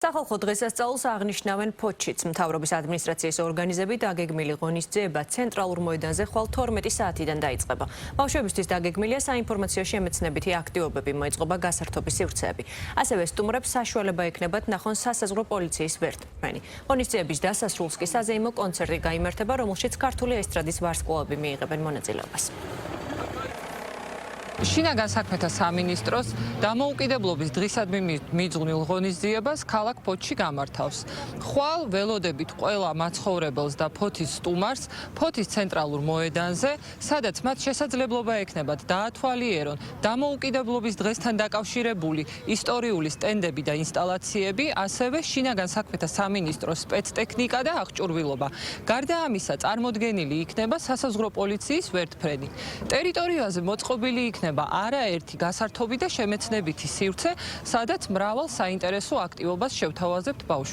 სახალხო დღესასწაულს აღნიშნავენ ფოთშიც. მთავრობის ადმინისტრაციის ორგანიზებით დაგეგმილი ღონისძიება ცენტრალურ მოედანზე ხვალ 12 საათიდან დაიწყება. ბავშვებისთვის დაგეგმილია საინფორმაციო შემეცნებითი აქტივობები, მოიწყობა გასართობი სივრცეები. ასევე სტუმრებს საშუალება ექნებათ ნახონ სასაზღვრო პოლიციის ვერტმფრენი. ღონისძიების დასასრულს კი საზეიმო კონცერტი გაიმართება, რომელშიც ქართული ესტრადის ვარსკვლავები მიიღებენ მონაწილეობას. შინაგან საქმეთა სამინისტროს დამოუკიდებლობის დღისადმი მიძღვნილ ღონისძიებას ქალაქ ფოთში გამართავს. ხვალ ველოდებით ყველა მაცხოვრებელს და ფოთის სტუმარს ფოთის ცენტრალურ მოედანზე, სადაც მათ შესაძლებლობა ექნებათ დაათვალიერონ დამოუკიდებლობის დღესთან დაკავშირებული ისტორიული სტენდები და ინსტალაციები, ასევე შინაგან საქმეთა სამინისტროს სპეცტექნიკა და აღჭურვილობა. გარდა ამისა, წარმოდგენილი იქნება სასაზღვრო პოლიციის ვერტმფრენი. ტერიტორიაზე მოწყობილი იქნება არაერთი გასართობი და შემეცნებითი სივრცე, სადაც მრავალ საინტერესო აქტივობას შევთავაზებთ ბავშვებს.